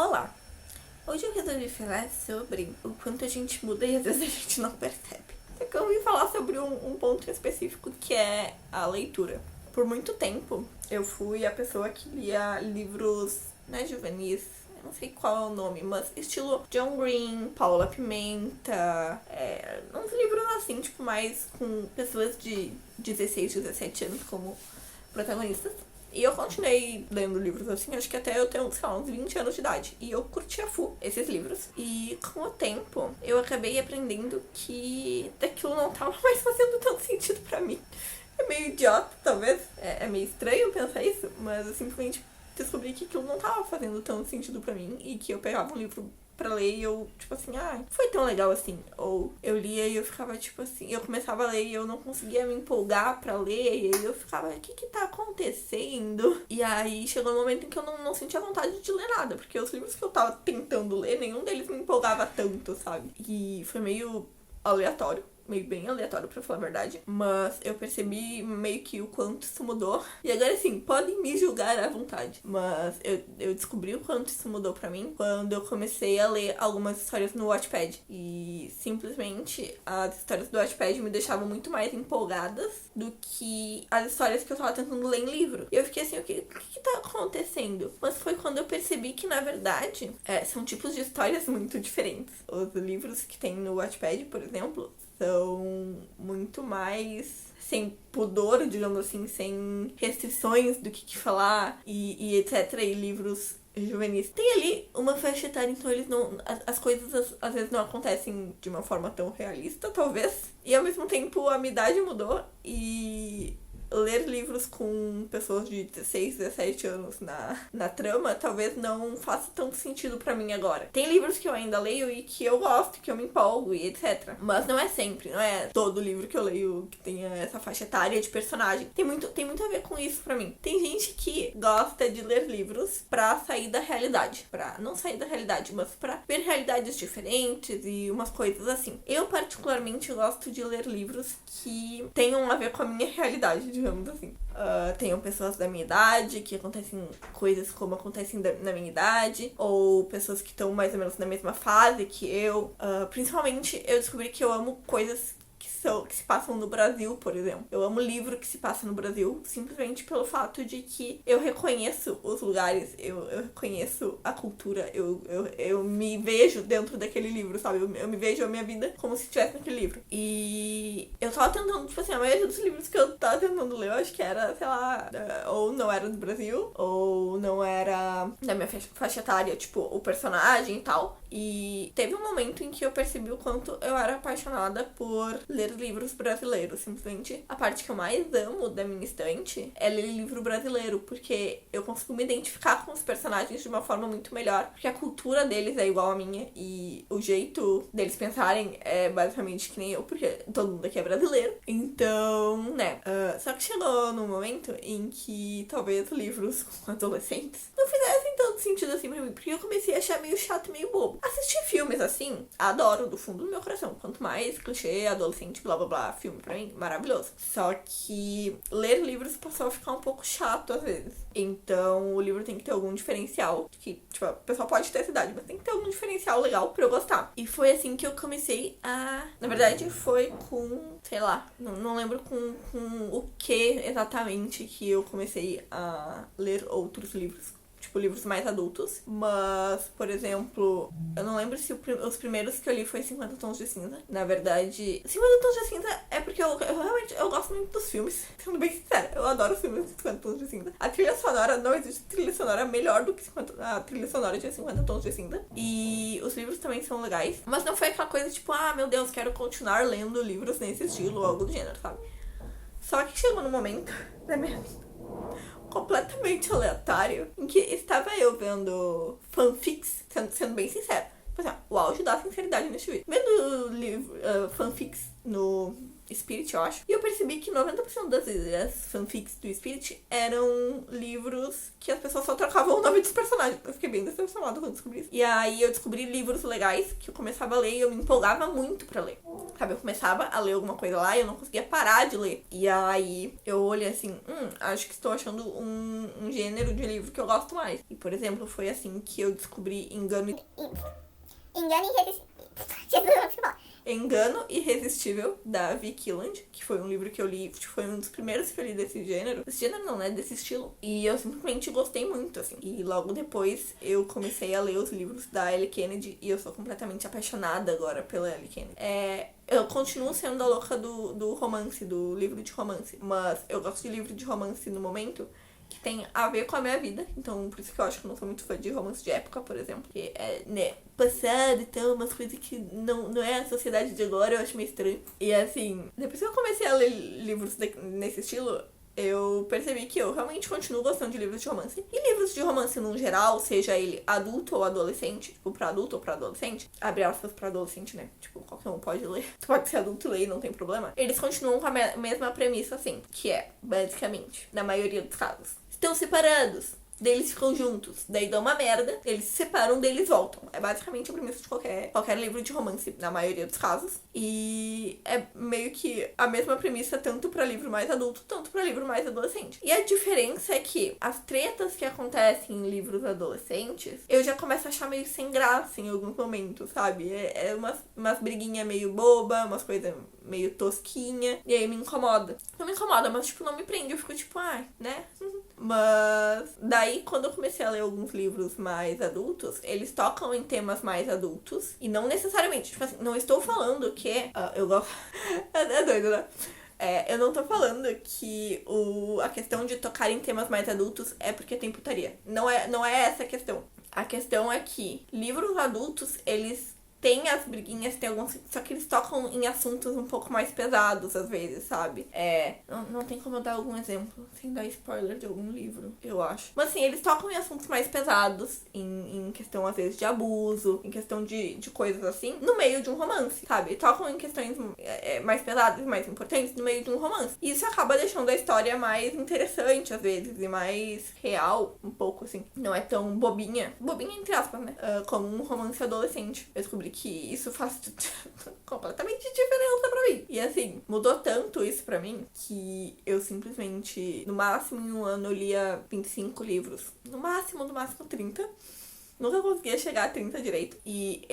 Olá! Hoje eu resolvi falar sobre o quanto a gente muda e às vezes a gente não percebe. Só que eu vim falar sobre um ponto específico que é a leitura. Por muito tempo eu fui a pessoa que lia livros, juvenis, eu não sei qual é o nome, mas estilo John Green, Paula Pimenta, uns livros assim, tipo, mais com pessoas de 16, 17 anos como protagonistas. E eu continuei lendo livros assim, acho que até eu tenho, sei lá, uns 20 anos de idade. E eu curtia full esses livros. E com o tempo, eu acabei aprendendo que daquilo não tava mais fazendo tanto sentido pra mim. É meio idiota, talvez. É meio estranho pensar isso, mas eu simplesmente descobri que aquilo não tava fazendo tanto sentido pra mim. E que eu pegava um livro pra ler e eu, tipo assim, foi tão legal assim. Ou eu lia e eu ficava, tipo assim, eu começava a ler e eu não conseguia me empolgar pra ler. E aí eu ficava, o que tá acontecendo? E aí chegou um momento em que eu não sentia vontade de ler nada. Porque os livros que eu tava tentando ler, nenhum deles me empolgava tanto, sabe? E foi meio aleatório. Meio bem aleatório, pra falar a verdade. Mas eu percebi meio que o quanto isso mudou. E agora, assim, podem me julgar à vontade. Mas eu descobri o quanto isso mudou pra mim quando eu comecei a ler algumas histórias no Wattpad. E simplesmente as histórias do Wattpad me deixavam muito mais empolgadas do que as histórias que eu tava tentando ler em livro. E eu fiquei assim, o que tá acontecendo? Mas foi quando eu percebi que, na verdade, são tipos de histórias muito diferentes. Os livros que tem no Wattpad, por exemplo, são muito mais sem pudor, digamos assim, sem restrições do que falar e etc. E livros juvenis. Tem ali uma faixa etária, então eles não. As coisas às vezes não acontecem de uma forma tão realista, talvez. E ao mesmo tempo a minha idade mudou e ler livros com pessoas de 16, 17 anos na trama talvez não faça tanto sentido pra mim agora. Tem livros que eu ainda leio e que eu gosto, que eu me empolgo e etc. Mas não é sempre, não é todo livro que eu leio que tenha essa faixa etária de personagem. Tem muito a ver com isso pra mim. Tem gente que gosta de ler livros pra sair da realidade. Pra não sair da realidade, mas pra ver realidades diferentes e umas coisas assim. Eu particularmente gosto de ler livros que tenham a ver com a minha realidade, digamos assim. Tenham pessoas da minha idade, que acontecem coisas como acontecem na minha idade, ou pessoas que estão mais ou menos na mesma fase que eu. Principalmente, eu descobri que eu amo coisas que se passam no Brasil, por exemplo. Eu amo livro que se passa no Brasil, simplesmente pelo fato de que eu reconheço os lugares, eu reconheço a cultura, eu me vejo dentro daquele livro, sabe? Eu me vejo a minha vida como se estivesse naquele livro. E eu tava tentando, tipo assim, a maioria dos livros que eu tava tentando ler, eu acho que era, sei lá, ou não era do Brasil, ou não era da minha faixa etária, tipo, o personagem e tal. E teve um momento em que eu percebi o quanto eu era apaixonada por ler livros brasileiros. Simplesmente a parte que eu mais amo da minha estante é ler livro brasileiro, porque eu consigo me identificar com os personagens de uma forma muito melhor, porque a cultura deles é igual à minha e o jeito deles pensarem é basicamente que nem eu, porque todo mundo aqui é brasileiro. Então, só que chegou num momento em que talvez livros com adolescentes não fizessem tanto sentido assim pra mim, porque eu comecei a achar meio chato e meio bobo. Assistir filmes assim, adoro do fundo do meu coração. Quanto mais clichê, adolescente, blá blá blá, filme pra mim, maravilhoso. Só que ler livros passou a ficar um pouco chato às vezes. Então o livro tem que ter algum diferencial. Que, tipo, o pessoal pode ter essa idade, mas tem que ter algum diferencial legal pra eu gostar. E foi assim que eu comecei a... Na verdade, foi com, sei lá, não lembro com o que exatamente que eu comecei a ler outros livros. Tipo, livros mais adultos. Mas, por exemplo, eu não lembro se os primeiros que eu li foi 50 Tons de Cinza. Na verdade, 50 Tons de Cinza é porque eu realmente gosto muito dos filmes. Sendo bem sincera, eu adoro os filmes de 50 Tons de Cinza. A trilha sonora, não existe trilha sonora melhor do que a trilha sonora de 50 Tons de Cinza. E os livros também são legais. Mas não foi aquela coisa tipo, meu Deus, quero continuar lendo livros nesse estilo ou algo do gênero, sabe? Só que chegou num momento da minha vida completamente aleatório, em que estava eu vendo fanfics, sendo bem sincera. O auge da sinceridade neste vídeo. Vendo fanfics no Spirit, eu acho. E eu percebi que 90% das fanfics do Spirit eram livros que as pessoas só trocavam o nome dos personagens. Eu fiquei bem decepcionada quando descobri isso. E aí eu descobri livros legais que eu começava a ler e eu me empolgava muito pra ler. Sabe, eu começava a ler alguma coisa lá e eu não conseguia parar de ler. E aí eu olhei assim, acho que estou achando um gênero de livro que eu gosto mais. E, por exemplo, foi assim que eu descobri Engano Irresistível, da V. Killand, que foi um livro que eu li, foi um dos primeiros que eu li desse gênero. Desse gênero não, né? Desse estilo. E eu simplesmente gostei muito, assim. E logo depois eu comecei a ler os livros da Ellie Kennedy e eu sou completamente apaixonada agora pela Ellie Kennedy. Eu continuo sendo a louca do romance, do livro de romance. Mas eu gosto de livro de romance no momento que tem a ver com a minha vida. Então, por isso que eu acho que eu não sou muito fã de romance de época, por exemplo. Que é, né, passado e tal, umas coisas que não é a sociedade de agora, eu acho meio estranho. E assim, depois que eu comecei a ler livros nesse estilo, eu percebi que eu realmente continuo gostando de livros de romance. E livros de romance, no geral, seja ele adulto ou adolescente, tipo, pra adulto ou pra adolescente, abre aspas pra adolescente, né? Tipo, qualquer um pode ler. Tu pode ser adulto e ler, não tem problema. Eles continuam com a mesma premissa, assim, que é, basicamente, na maioria dos casos, estão separados. Daí eles ficam juntos, daí dão uma merda, eles se separam, daí eles voltam. É basicamente a premissa de qualquer livro de romance, na maioria dos casos. E é meio que a mesma premissa tanto pra livro mais adulto, tanto pra livro mais adolescente. E a diferença é que as tretas que acontecem em livros adolescentes, eu já começo a achar meio sem graça em alguns momentos, sabe? É umas briguinhas meio boba, umas coisas meio tosquinha, e aí me incomoda. Não me incomoda, mas tipo, não me prende, eu fico tipo, né? Mas daí, quando eu comecei a ler alguns livros mais adultos, eles tocam em temas mais adultos. E não necessariamente, tipo assim, não estou falando que... eu gosto... é doido, né? Eu não tô falando que a questão de tocar em temas mais adultos é porque tem putaria. Não é essa a questão. A questão é que livros adultos, eles tem as briguinhas, tem alguns... Só que eles tocam em assuntos um pouco mais pesados, às vezes, sabe? Não tem como eu dar algum exemplo sem dar spoiler de algum livro, eu acho. Mas, assim, eles tocam em assuntos mais pesados, em questão, às vezes, de abuso, em questão de coisas assim, no meio de um romance, sabe? Tocam em questões mais pesadas e mais importantes no meio de um romance. E isso acaba deixando a história mais interessante, às vezes, e mais real, um pouco, assim. Não é tão bobinha. Bobinha, entre aspas, né? Como um romance adolescente. Eu descobri que isso faz completamente diferença pra mim. E assim, mudou tanto isso pra mim que eu simplesmente, no máximo em um ano, eu lia 25 livros. No máximo 30. Nunca conseguia chegar a 30 direito. E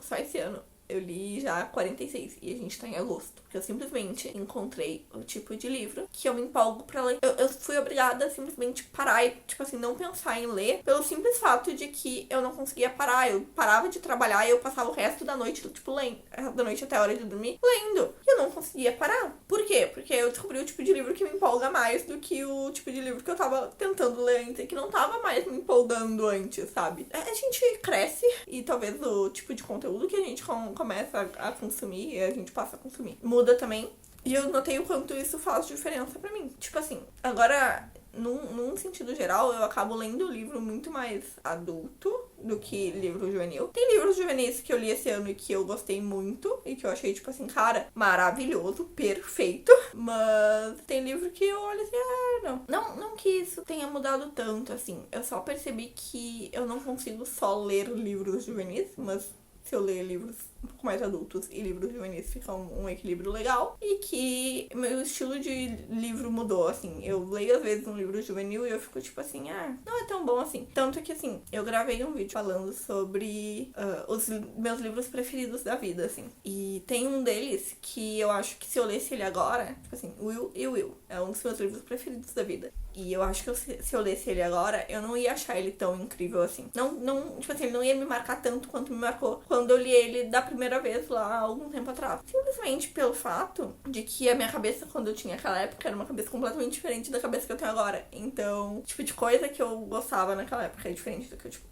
só esse ano, eu li já 46 e a gente tá em agosto. Porque eu simplesmente encontrei o tipo de livro que eu me empolgo pra ler. Eu fui obrigada a simplesmente parar e, tipo assim, não pensar em ler pelo simples fato de que eu não conseguia parar. Eu parava de trabalhar e eu passava o resto da noite, tipo, lendo. O resto da noite até a hora de dormir, lendo. E eu não conseguia parar. Por quê? Porque eu descobri o tipo de livro que me empolga mais do que o tipo de livro que eu tava tentando ler antes e que não tava mais me empolgando antes, sabe? A gente cresce e talvez o tipo de conteúdo que a gente começa a consumir e a gente passa a consumir muda também. E eu notei o quanto isso faz diferença pra mim. Tipo assim, agora, num sentido geral, eu acabo lendo livro muito mais adulto do que livro juvenil. Tem livros juvenis que eu li esse ano e que eu gostei muito e que eu achei, tipo assim, cara, maravilhoso, perfeito. Mas tem livro que eu olho assim, não que isso tenha mudado tanto, assim. Eu só percebi que eu não consigo só ler livros juvenis, mas se eu ler livros um pouco mais adultos e livros juvenis fica um equilíbrio legal. E que meu estilo de livro mudou, assim. Eu leio às vezes um livro juvenil e eu fico tipo assim, não é tão bom assim. Tanto que, assim, eu gravei um vídeo falando sobre os meus livros preferidos da vida, assim. E tem um deles que eu acho que se eu lesse ele agora, tipo assim, Will e Will. É um dos meus livros preferidos da vida. E eu acho que se eu lesse ele agora, eu não ia achar ele tão incrível assim. Não, tipo assim, ele não ia me marcar tanto quanto me marcou quando eu li ele da primeira vez lá há algum tempo atrás. Simplesmente pelo fato de que a minha cabeça, quando eu tinha aquela época, era uma cabeça completamente diferente da cabeça que eu tenho agora. Então, tipo de coisa que eu gostava naquela época é diferente do que eu, tipo,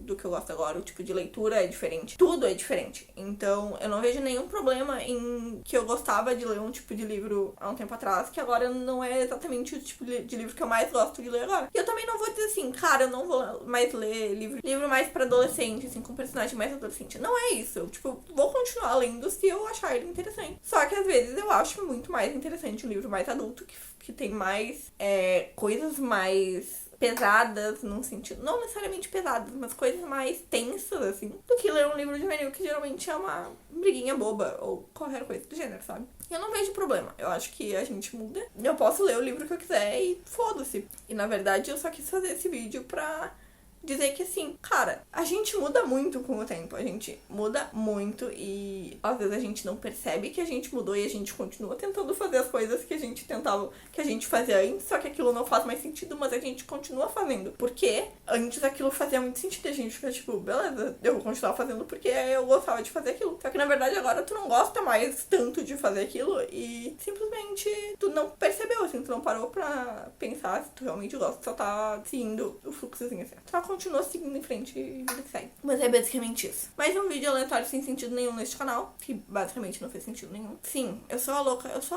do que eu gosto agora, o tipo de leitura é diferente, tudo é diferente. Então eu não vejo nenhum problema em que eu gostava de ler um tipo de livro há um tempo atrás, que agora não é exatamente o tipo de livro que eu mais gosto de ler agora. E eu também não vou dizer assim, cara, eu não vou mais ler livro mais pra adolescente, assim, com personagem mais adolescente. Não é isso. Eu, tipo, vou continuar lendo se eu achar ele interessante. Só que às vezes eu acho muito mais interessante um livro mais adulto, que tem mais coisas mais pesadas, num sentido, não necessariamente pesadas, mas coisas mais tensas, assim, do que ler um livro juvenil que geralmente é uma briguinha boba ou qualquer coisa do gênero, sabe? Eu não vejo problema. Eu acho que a gente muda. Eu posso ler o livro que eu quiser e foda-se. E na verdade eu só quis fazer esse vídeo pra dizer que assim, cara, a gente muda muito com o tempo, a gente muda muito e às vezes a gente não percebe que a gente mudou e a gente continua tentando fazer as coisas que a gente tentava, que a gente fazia antes, só que aquilo não faz mais sentido, mas a gente continua fazendo, porque antes aquilo fazia muito sentido, a gente fica tipo, beleza, eu vou continuar fazendo porque eu gostava de fazer aquilo, só que na verdade agora tu não gosta mais tanto de fazer aquilo e simplesmente tu não percebeu, assim, tu não parou pra pensar se tu realmente gosta, só tá seguindo o fluxozinho assim, só continua seguindo em frente e vida que segue. Mas é basicamente isso. Mais um vídeo aleatório sem sentido nenhum neste canal, que basicamente não fez sentido nenhum. Sim, eu sou a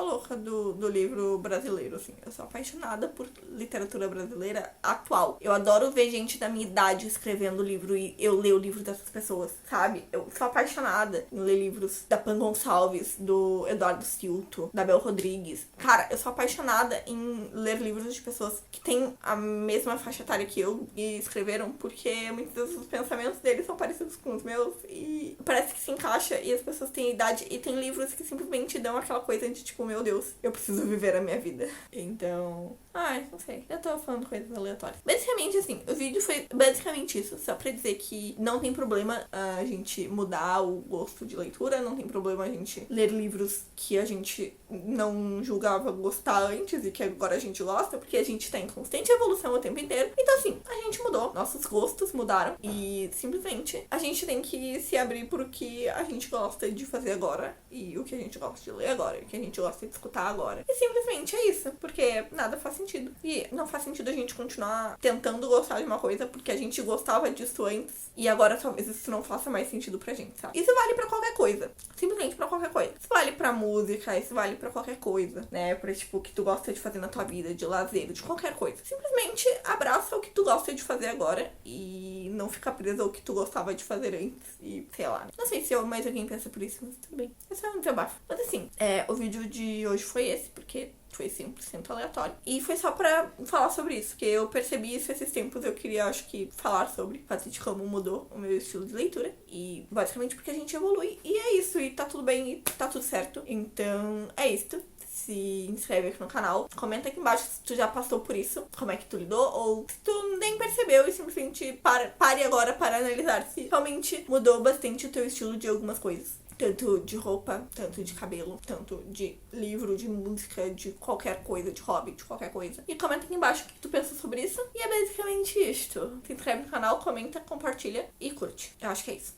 louca do livro brasileiro, assim. Eu sou apaixonada por literatura brasileira atual. Eu adoro ver gente da minha idade escrevendo livro e eu ler o livro dessas pessoas, sabe? Eu sou apaixonada em ler livros da Pan Gonçalves, do Eduardo Silto, da Bel Rodrigues. Cara, eu sou apaixonada em ler livros de pessoas que têm a mesma faixa etária que eu e escreveram, porque muitos dos pensamentos deles são parecidos com os meus e parece que se encaixa e as pessoas têm idade e tem livros que simplesmente dão aquela coisa de tipo, meu Deus, eu preciso viver a minha vida. Então, não sei, eu tô falando coisas aleatórias. Basicamente assim, o vídeo foi basicamente isso, só pra dizer que não tem problema a gente mudar o gosto de leitura, não tem problema a gente ler livros que a gente não julgava gostar antes e que agora a gente gosta, porque a gente tá em constante evolução o tempo inteiro. Então assim, a gente mudou, nossos gostos mudaram e simplesmente a gente tem que se abrir pro que a gente gosta de fazer agora e o que a gente gosta de ler agora, e o que a gente gosta de escutar agora. E simplesmente é isso, porque nada faz sentido. E não faz sentido a gente continuar tentando gostar de uma coisa porque a gente gostava disso antes e agora talvez isso não faça mais sentido pra gente, sabe? Isso vale pra qualquer coisa. Simplesmente pra qualquer coisa. Isso vale pra música, isso vale pra qualquer coisa, né? Pra tipo, o que tu gosta de fazer na tua vida, de lazer, de qualquer coisa. Simplesmente abraça o que tu gosta de fazer agora e não fica presa ao que tu gostava de fazer antes e sei lá. Não sei se mais alguém pensa por isso, mas tudo bem. É só um desabafo. Mas assim, o vídeo de hoje foi esse, porque foi 100% aleatório. E foi só pra falar sobre isso, porque eu percebi isso esses tempos, eu queria, acho que, falar sobre o fato de como mudou o meu estilo de leitura. E basicamente porque a gente evolui. E é isso, e tá tudo bem, e tá tudo certo. Então, é isso. Se inscreve aqui no canal, comenta aqui embaixo se tu já passou por isso, como é que tu lidou, ou se tu nem percebeu e simplesmente pare agora para analisar se realmente mudou bastante o teu estilo de algumas coisas. Tanto de roupa, tanto de cabelo, tanto de livro, de música, de qualquer coisa, de hobby, de qualquer coisa. E comenta aqui embaixo o que tu pensa sobre isso. E é basicamente isto. Se inscreve no canal, comenta, compartilha e curte. Eu acho que é isso.